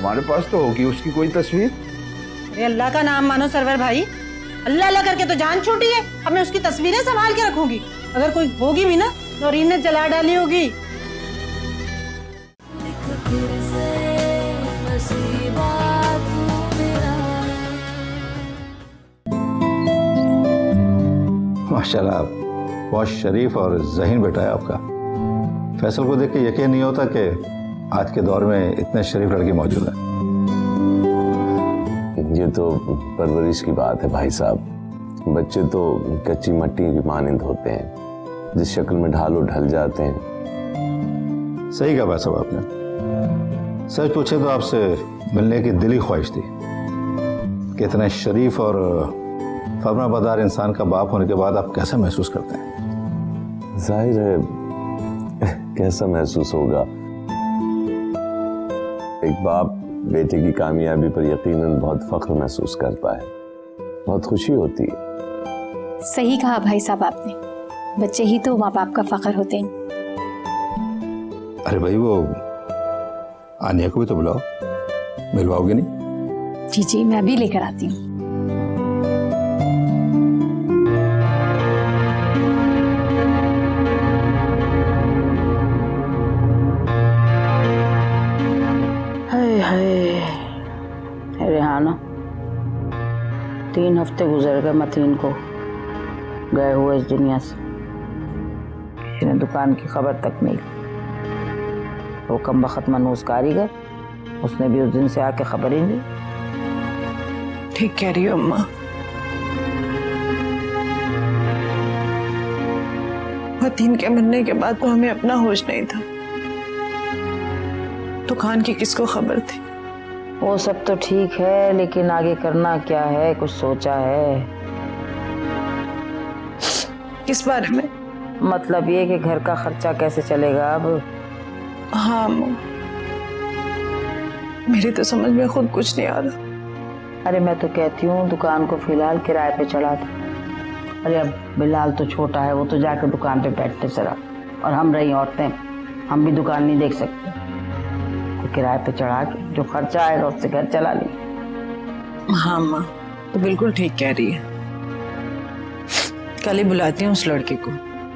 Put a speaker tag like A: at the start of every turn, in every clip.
A: तुम्हारे पास तो होगी उसकी कोई तस्वीर।
B: अरे अल्लाह का नाम मानो सरवर भाई, अल्लाह अल्लाह करके तो जान छूटी है। अब मैं उसकी तस्वीरें संभाल के रखूंगी? अगर कोई होगी भी ना नौरीन ने जला डाली होगी।
C: माशाल्लाह, बहुत शरीफ और ज़हीन बेटा है आपका। फैसल को देख के यकीन नहीं होता कि आज के दौर में इतने शरीफ लड़की मौजूद है।
D: ये तो परवरिश की बात है भाई साहब। बच्चे तो कच्ची मट्टी की मानिंद होते हैं, जिस शक्ल में ढालो ढल जाते हैं।
C: सही कहा भाई साहब आपने। सच पूछे तो आपसे मिलने की दिली ख्वाहिश थी कि इतने शरीफ और फरमाबरदार इंसान का बाप होने के बाद आप कैसा महसूस करते हैं?
D: जाहिर है कैसा महसूस होगा। एक बाप बेटे की कामयाबी पर यकीनन बहुत फख्र महसूस करता है, बहुत खुशी होती है।
E: सही कहा भाई साहब आपने, बच्चे ही तो माँ बाप का फख्र होते हैं।
C: अरे भाई, वो आनिया को भी तो बुलाओ, मिलवाओगे नहीं?
E: जी जी, मैं भी लेकर आती हूँ।
F: रेहाना, 3 हफ्ते गुजर गए मतीन को गए हुए इस दुनिया से। किसी ने दुकान की खबर तक नहीं। वो कमबख्त मनूस कारीगर, उसने भी उस दिन से आके खबर ही नहीं।
G: ठीक कह रही हो अम्मा। मतीन के मरने के बाद तो हमें अपना होश नहीं था। दुकान की किसको खबर थी?
F: वो सब तो ठीक है, लेकिन आगे करना क्या है, कुछ सोचा है?
G: किस बारे में?
F: मतलब ये कि घर का खर्चा कैसे चलेगा अब?
G: हाँ अम्मा, मेरी तो समझ में खुद कुछ नहीं आ रहा।
F: अरे मैं तो कहती हूँ दुकान को फिलहाल किराए पे चढ़ा दे। अरे अब बिलाल तो छोटा है, वो तो जाकर दुकान पे बैठते चला, और हम रही औरतें, हम भी दुकान नहीं देख सकते। तो किराए पे चढ़ा के जो खर्चा आएगा उससे घर चला ले।
G: हाँ अम्मा, तो बिल्कुल ठीक कह रही है। कल ही बुलाती हूँ उस लड़के को,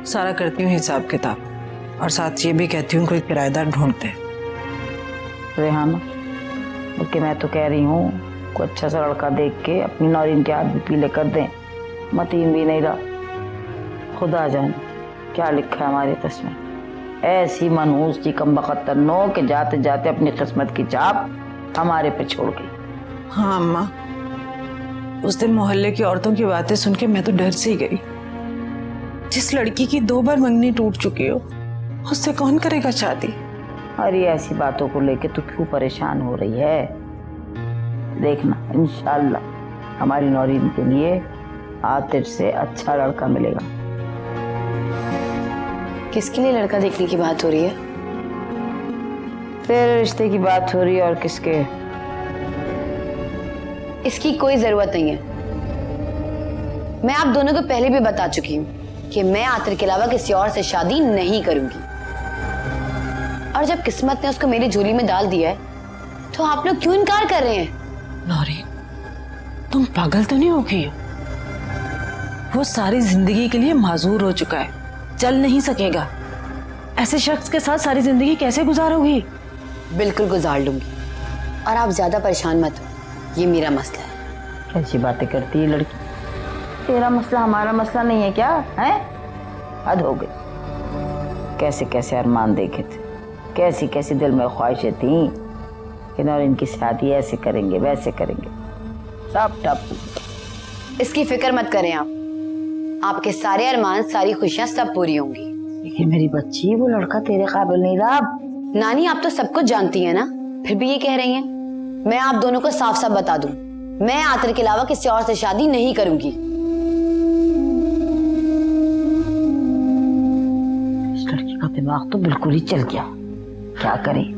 G: सारा करती हूँ हिसाब किताब, और साथ ये भी कहती हूँ कोई किराएदार ढूंढते हैं।
F: रेहाना, बल्कि मैं तो कह रही हूँ कोई अच्छा सा लड़का देख के अपनी नौरीन के हाथ भी पीले कर दें। मतीन भी नहीं रहा, खुदा जाने क्या लिखा है हमारी किस्मत। ऐसी मनहूस थी कमबख्त नो के जाते जाते अपनी किस्मत की चाप हमारे पे छोड़ गई।
G: हाँ अम्मा, उस दिन मोहल्ले की औरतों की बातें सुन के मैं तो डर सी गई। जिस लड़की की 2 बार मंगनी टूट चुकी हो, उससे कौन करेगा शादी?
F: अरे ऐसी बातों को लेके तू क्यों परेशान हो रही है? देखना इंशाअल्लाह हमारी नौरीन के लिए आतिफ से अच्छा लड़का मिलेगा।
E: किसके लिए लड़का देखने की बात हो रही है?
F: तेरे रिश्ते की बात हो रही है, और किसके?
E: इसकी कोई जरूरत नहीं है। मैं आप दोनों को पहले भी बता चुकी हूँ कि मैं आतिफ के अलावा किसी और से शादी नहीं करूंगी। और जब किस्मत ने उसको मेरी झोली में डाल दिया है तो आप लोग क्यों इनकार कर रहे हैं?
G: नौरीन, तुम पागल तो नहीं हो गई हो? वो सारी जिंदगी के लिए माजूर हो चुका है, चल नहीं सकेगा। ऐसे शख्स के साथ सारी जिंदगी कैसे गुजारोगी?
E: बिल्कुल गुजार लूंगी, और आप ज्यादा परेशान मत हो, ये मेरा मसला है।
F: कैसी बातें करती है लड़की? तेरा मसला हमारा मसला नहीं है क्या? है हद हो गई। कैसे कैसे अरमान देखे थे, कैसी कैसी दिल में ख्वाहिशें थी कि नौरीन की शादी ऐसे करेंगे वैसे करेंगे, सब टप।
E: इसकी फिक्र मत करें आप, आपके सारे अरमान सारी खुशियां सब पूरी होंगी।
F: लेकिन मेरी बच्ची, वो लड़का तेरे काबिल नहीं रहा।
E: नानी, आप तो सब कुछ जानती हैं ना, फिर भी ये कह रही हैं? मैं आप दोनों को साफ साफ बता दूं, मैं आतिफ के अलावा किसी और से शादी नहीं करूंगी।
F: इस लड़की का दिमाग तो बिल्कुल ही चल गया, क्या करे?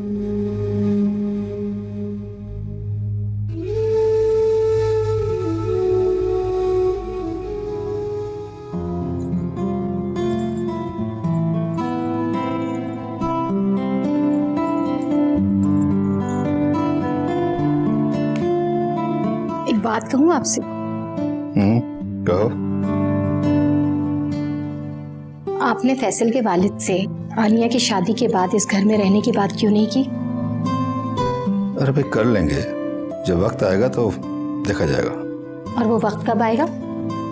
H: बात कहूँ आपसे?
C: कहो।
H: आपने फैसल के वालिद से आनिया की शादी के बाद इस घर में रहने की बात क्यों नहीं की?
C: अरे भाई कर लेंगे, जब वक्त आएगा तो देखा जाएगा।
H: और वो वक्त कब आएगा?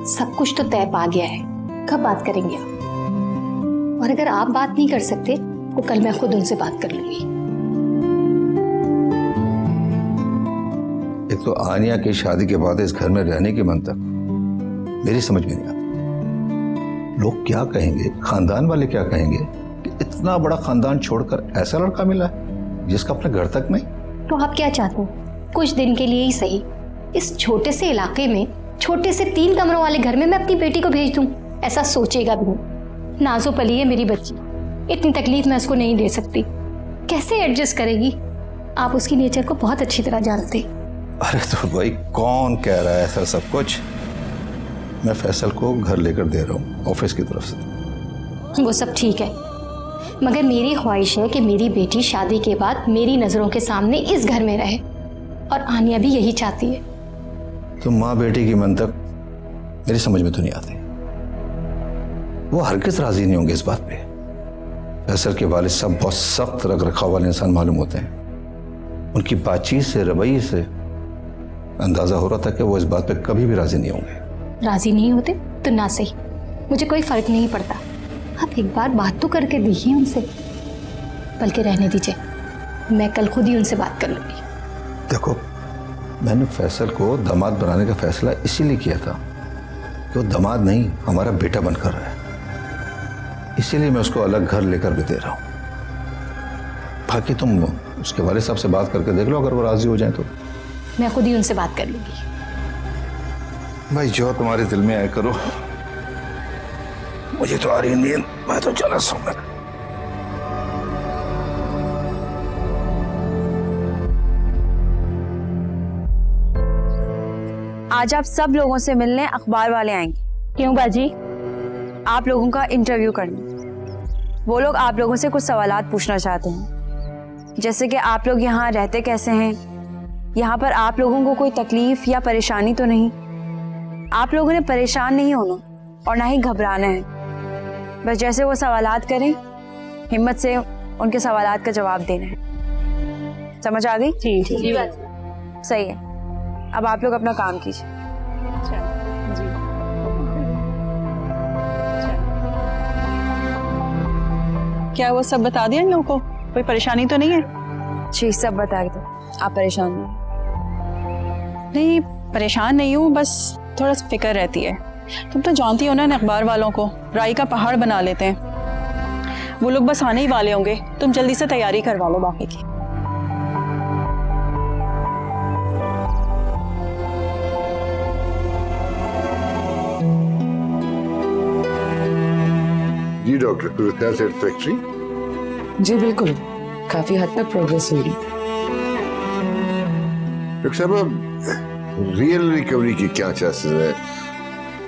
H: सब कुछ तो तय पा गया है, कब बात करेंगे आप? और अगर आप बात नहीं कर सकते तो कल मैं खुद उनसे बात कर लूंगी।
C: एक तो आनिया की शादी के बाद इस घर में रहने की मंतक मेरी समझ में नहीं आती। लोग क्या कहेंगे, खानदान वाले क्या कहेंगे कि इतना बड़ा खानदान छोड़कर ऐसा लड़का मिला है जिसका अपने घर तक नहीं।
H: तो आप क्या चाहते हैं? कुछ दिन के लिए ही सही, इस छोटे से इलाके में छोटे से 3 कमरों वाले घर में मैं अपनी बेटी को भेज दूं? ऐसा सोचेगा भी नहीं। नाजो पली है मेरी बच्ची, इतनी तकलीफ मैं उसको नहीं दे सकती। कैसे एडजस्ट करेगी? आप उसकी नेचर को बहुत अच्छी तरह जानते।
C: अरे तो भाई कौन कह रहा है ऐसा सब कुछ? मैं फैसल को घर लेकर दे रहा हूँ ऑफिस की तरफ से।
H: वो सब ठीक है, मगर मेरी ख्वाहिश है कि मेरी बेटी शादी के बाद मेरी नजरों के सामने इस घर में रहे, और आनिया भी यही चाहती है।
C: तो माँ बेटी की मंतक मेरी समझ में तो नहीं आती। वो हरगिज़ राजी नहीं होंगे इस बात पे। फैसल के वालिद साहब बहुत सख्त रख रखाव वाले इंसान मालूम होते हैं। उनकी बातचीत से, रवैये से अंदाजा हो रहा था कि वो इस बात पे कभी भी राजी नहीं होंगे।
H: राजी नहीं होते तो ना सही, मुझे कोई फर्क नहीं पड़ता। आप एक बार बात तो करके देखिए उनसे। बल्कि रहने दीजिए, मैं कल खुद ही उनसे बात कर लूंगी।
C: देखो, मैंने फैसल को दामाद बनाने का फैसला इसीलिए किया था कि वो दामाद नहीं हमारा बेटा बनकर रहा है। इसीलिए मैं उसको अलग घर लेकर भी दे रहा हूँ। बाकी तुम उसके वाले साहब से बात करके देख लो, अगर वो राजी हो जाए तो।
H: मैं खुद ही उनसे बात कर लूंगी।
C: भाई जो तुम्हारे दिल में आए करो, मुझे तो आ रही नींद, मैं तो चला सोऊंगा।
G: आज आप सब लोगों से मिलने अखबार वाले आएंगे।
H: क्यों बाजी?
G: आप लोगों का इंटरव्यू करने। वो लोग आप लोगों से कुछ सवालात पूछना चाहते हैं, जैसे कि आप लोग यहाँ रहते कैसे हैं, यहाँ पर आप लोगों को कोई तकलीफ या परेशानी तो नहीं। आप लोगों ने परेशान नहीं होना और ना ही घबराना है। बस जैसे वो सवालात करें, हिम्मत से उनके सवालात का जवाब देना है। समझ आ गई? जी बात सही है। अब आप लोग अपना काम कीजिए।
I: क्या वो सब बता दिया इन लोगों को? कोई परेशानी तो नहीं है?
G: जी सब बता दो, आप परेशान
I: नहीं, परेशान नहीं हूँ, बस थोड़ा सा फिक्र रहती है। तुम तो जानती हो ना, अखबार वालों को राई का पहाड़ बना लेते हैं। वो लोग बस आने ही वाले होंगे, तुम जल्दी से तैयारी करवा लो बाकी की।
J: जी डॉक्टर, क्या सेटिस्फैक्ट्री?
K: जी बिल्कुल, काफी हद तक प्रोग्रेस हुई।
J: डॉक्टर साहब, रियल रिकवरी की क्या चांसेस है?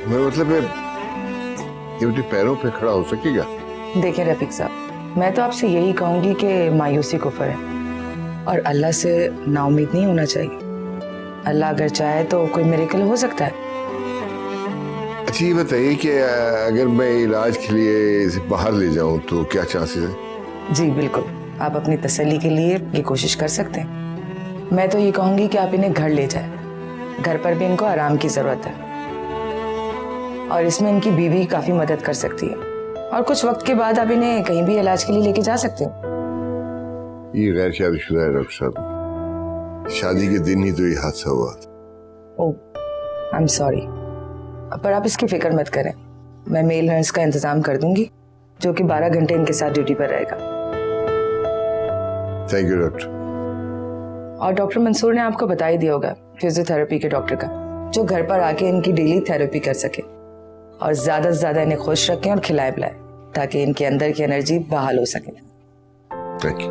J: मैं मतलब है ये अपने पैरों पे खड़ा हो सकेगा?
K: देखिए रफीक साहब, मैं तो आपसे यही कहूंगी कि मायूसी कुफ्र है और अल्लाह से नाउम्मीद नहीं होना चाहिए। अल्लाह अगर चाहे तो कोई मिरेकल हो सकता है।
J: अच्छा ये बताइए कि अगर मैं इलाज के लिए इसे बाहर ले जाऊं तो क्या चांसेस है?
K: जी बिल्कुल, आप अपनी तसल्ली के लिए ये कोशिश कर सकते हैं। मैं तो ये कहूंगी कि आप इन्हें घर ले जाएं। घर पर भी इनको आराम की जरूरत है और इसमें इनकी बीवी काफी मदद कर सकती है। और कुछ वक्त के बाद आप इन्हें कहीं भी इलाज के लिए लेके जा सकते हो।
J: ये गैर शादीशुदा है डॉक्टर साहब, शादी के दिन ही तो ये हादसा हुआ।
K: ओह, आई एम सॉरी, पर आप इसकी फिक्र मत करें। मैं मेल नर्स का इंतजाम कर दूंगी जो कि 12 घंटे इनके साथ ड्यूटी पर रहेगा।
J: Thank you doctor.
K: और डॉक्टर मंसूर ने आपको बता ही दिया होगा फिजियोथेरेपी के डॉक्टर का, जो घर पर आके इनकी डेली थेरेपी कर सके और ज्यादा से ज्यादा इन्हें खुश रखें और खिलाए पिलाएं ताकि इनके अंदर की एनर्जी बहाल हो सके।
J: Thank you.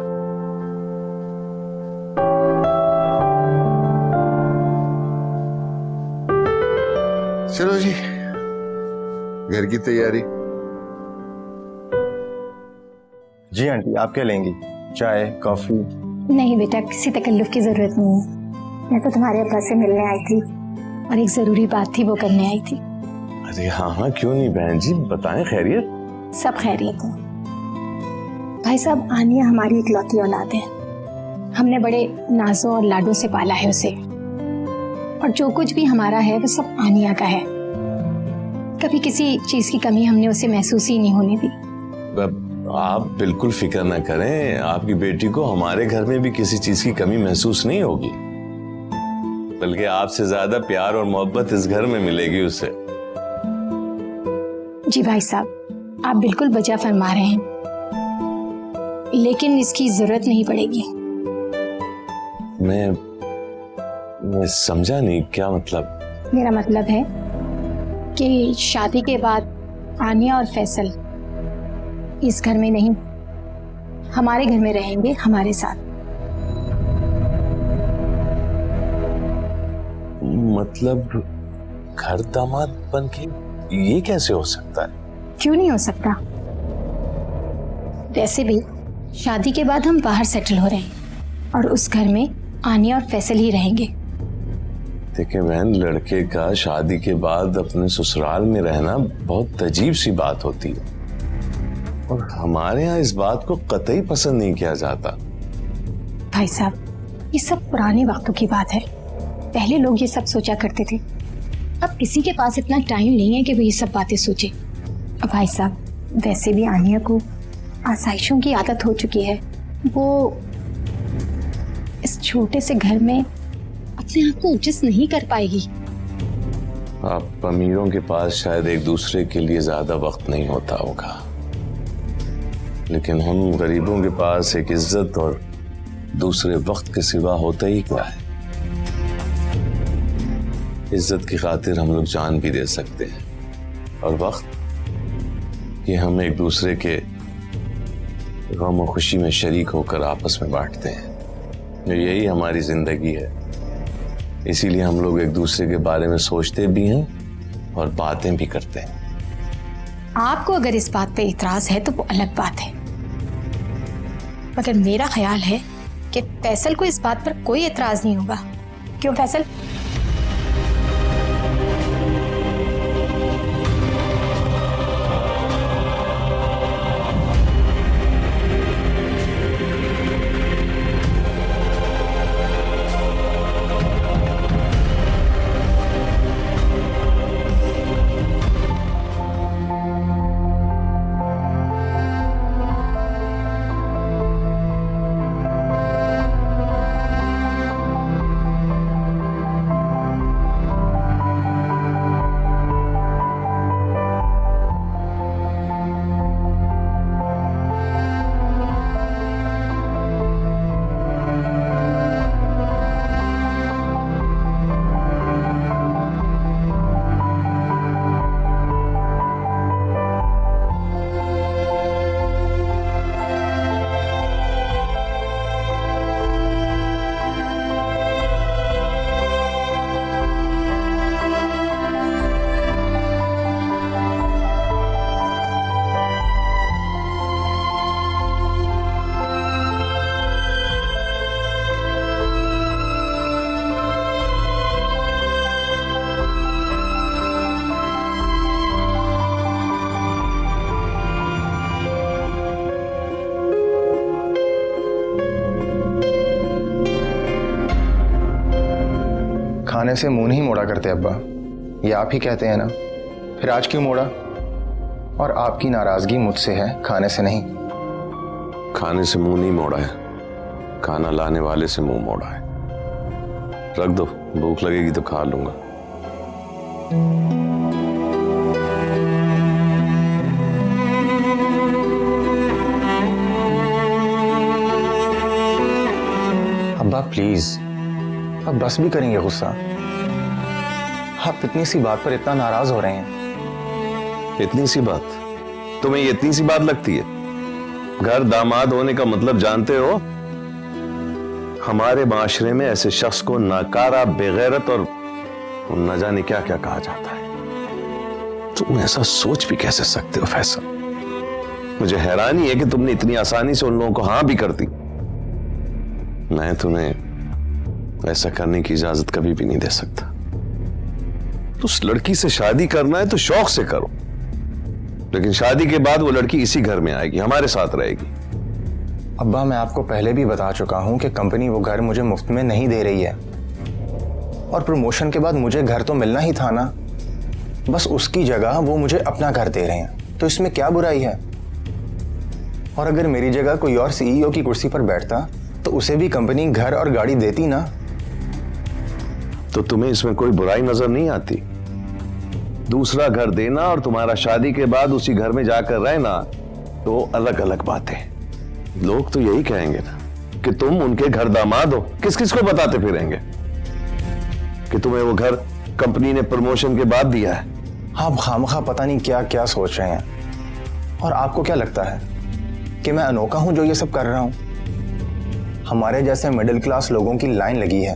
J: चलो जी, घर की तैयारी।
A: जी आंटी, आप क्या लेंगी? चाय, कॉफी?
H: नहीं बेटा, किसी तकल्लुफ की जरूरत नहीं है। मैं तो तुम्हारे अब्बा से मिलने आई थी, और एक जरूरी बात थी, वो करने आई थी।
D: अरे हाँ हाँ, क्यों नहीं बहन जी, बताएं। खैरियत?
H: सब खैरियत है भाई साहब। आनिया हमारी इकलौती औलाद है। हमने बड़े नाजों और लाडों से पाला है उसे, और जो कुछ भी हमारा है वो सब आनिया का है। कभी किसी चीज की कमी हमने उसे महसूस ही नहीं होने दी।
D: आप बिल्कुल फिक्र न करें, आपकी बेटी को हमारे घर में भी किसी चीज की कमी महसूस नहीं होगी, बल्कि आपसे ज्यादा प्यार और मोहब्बत इस घर में मिलेगी उसे।
H: जी भाई साहब, आप बिल्कुल बजा फरमा रहे हैं, लेकिन इसकी जरूरत नहीं पड़ेगी।
D: मैं समझा नहीं, क्या मतलब?
H: मेरा मतलब है कि शादी के बाद आनिया और फैसल इस घर में नहीं, हमारे घर में रहेंगे, हमारे साथ।
D: मतलब घर दामाद बन के ये कैसे हो सकता है?
H: क्यों नहीं हो सकता? वैसे भी शादी के बाद हम बाहर सेटल हो रहे हैं और उस घर में आनिया और फैसल ही रहेंगे।
D: देखिए बहन, लड़के का शादी के बाद अपने ससुराल में रहना बहुत अजीब सी बात होती है, और हमारे यहाँ इस बात को कतई पसंद नहीं किया जाता।
H: भाई साहब, ये सब पुराने वक्तों की बात है। पहले लोग ये सब सोचा करते थे, अब किसी के पास इतना टाइम नहीं है कि वो ये सब बातें सोचे। अब भाई साहब, वैसे भी आनिया को आसाइशों की आदत हो चुकी है। वो इस छोटे से घर में अपने आप को एडजस्ट नहीं कर पाएगी।
D: आप अमीरों के पास शायद एक दूसरे के लिए ज्यादा वक्त नहीं होता होगा, लेकिन हम गरीबों के पास एक इज्जत और दूसरे वक्त के सिवा होता ही क्या है। इज्जत की खातिर हम लोग जान भी दे सकते हैं, और वक्त ये हम एक दूसरे के गम और खुशी में शरीक होकर आपस में बांटते हैं। यही हमारी जिंदगी है, इसीलिए हम लोग एक दूसरे के बारे में सोचते भी हैं और बातें भी करते हैं।
H: आपको अगर इस बात पे इतराज है तो वो अलग बात है, मगर मेरा ख्याल है कि फैसल को इस बात पर कोई इतराज नहीं होगा। क्यों फैसल?
A: खाने से मुंह नहीं मोड़ा करते अब्बा, ये आप ही कहते हैं ना, फिर आज क्यों मोड़ा? और आपकी नाराजगी मुझसे है, खाने से नहीं।
D: खाने से मुंह नहीं मोड़ा है, खाना लाने वाले से मुंह मोड़ा है। रख दो, भूख लगेगी तो खा लूंगा।
A: अब्बा प्लीज, अब बस भी करेंगे गुस्सा? आप इतनी सी बात पर इतना नाराज हो रहे हैं।
D: इतनी सी बात तुम्हें ये इतनी सी बात लगती है? घर दामाद होने का मतलब जानते हो? हमारे माशरे में ऐसे शख्स को नाकारा, बेगैरत और न जाने क्या क्या कहा जाता है। तुम ऐसा सोच भी कैसे सकते हो फैसल? मुझे हैरानी है कि तुमने इतनी आसानी से उन लोगों को हाँ भी कर दी। मैं तुम्हें ऐसा करने की इजाजत कभी भी नहीं दे सकता। तो उस लड़की से शादी करना है तो शौक से करो, लेकिन शादी के बाद वो लड़की इसी घर में आएगी, हमारे साथ रहेगी।
A: अब्बा मैं आपको पहले भी बता चुका हूं कि कंपनी वो घर मुझे मुफ्त में नहीं दे रही है, और प्रमोशन के बाद मुझे घर तो मिलना ही था ना, बस उसकी जगह वो मुझे अपना घर दे रहे हैं, तो इसमें क्या बुराई है। और अगर मेरी जगह कोई और सीईओ की कुर्सी पर बैठता तो उसे भी कंपनी घर और गाड़ी देती ना।
D: तो तुम्हें इसमें कोई बुराई नजर नहीं आती? दूसरा घर देना और तुम्हारा शादी के बाद उसी घर में जाकर रहना तो अलग अलग बातें। लोग तो यही कहेंगे ना कि तुम उनके घर दामाद हो, किस किस को बताते फिरेंगे कि तुम्हें वो घर कंपनी ने प्रमोशन के बाद दिया है।
A: आप खामखा पता नहीं क्या क्या सोच रहे हैं। और आपको क्या लगता है कि मैं अनोखा हूं जो ये सब कर रहा हूं? हमारे जैसे मिडिल क्लास लोगों की लाइन लगी है।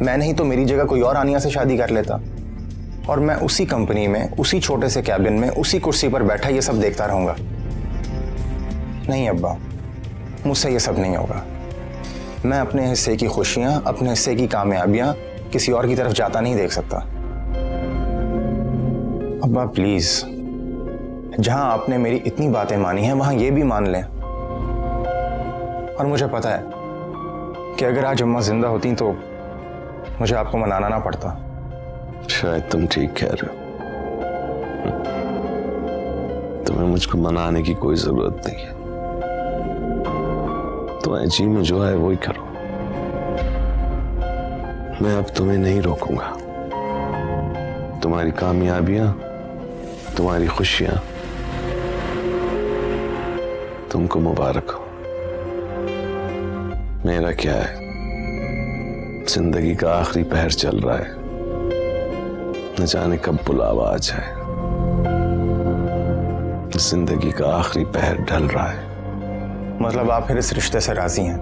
A: मैं नहीं तो मेरी जगह कोई और आनिया से शादी कर लेता, और मैं उसी कंपनी में, उसी छोटे से कैबिन में, उसी कुर्सी पर बैठा ये सब देखता रहूंगा। नहीं अब्बा, मुझसे ये सब नहीं होगा। मैं अपने हिस्से की खुशियां, अपने हिस्से की कामयाबियां किसी और की तरफ जाता नहीं देख सकता। अब्बा प्लीज, जहां आपने मेरी इतनी बातें मानी हैं वहां ये भी मान लें। और मुझे पता है कि अगर आज अम्मा जिंदा होती तो मुझे आपको मनाना ना पड़ता।
D: शायद तुम ठीक कह रहे हो, तुम्हें मुझको मनाने की कोई जरूरत नहीं है। तुम्हारे जी में जो है वही करो। मैं अब तुम्हें नहीं रोकूंगा। तुम्हारी कामयाबियां, तुम्हारी खुशियां तुमको मुबारक हो। मेरा क्या है, जिंदगी का आखिरी पहर चल रहा है, न जाने कब बुलावा आ जाए। जिंदगी का आखिरी पहर ढल रहा है।
A: मतलब आप फिर इस रिश्ते से राजी हैं?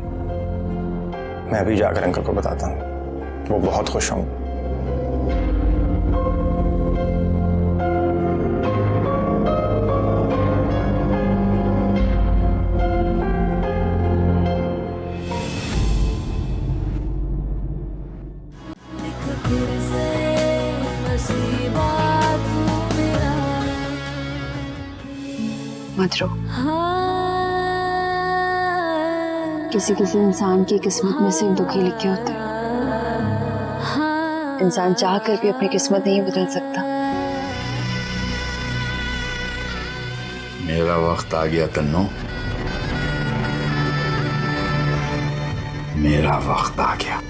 A: मैं अभी जाकर अंकल को बताता हूँ, वो बहुत खुश होंगे।
L: मत रो। किसी किसी इंसान की किस्मत में सिर्फ दुखी लिखे होते हैं। इंसान चाह कर भी अपनी किस्मत नहीं बदल सकता।
M: मेरा वक्त आ गया तन्नो, मेरा वक्त आ गया।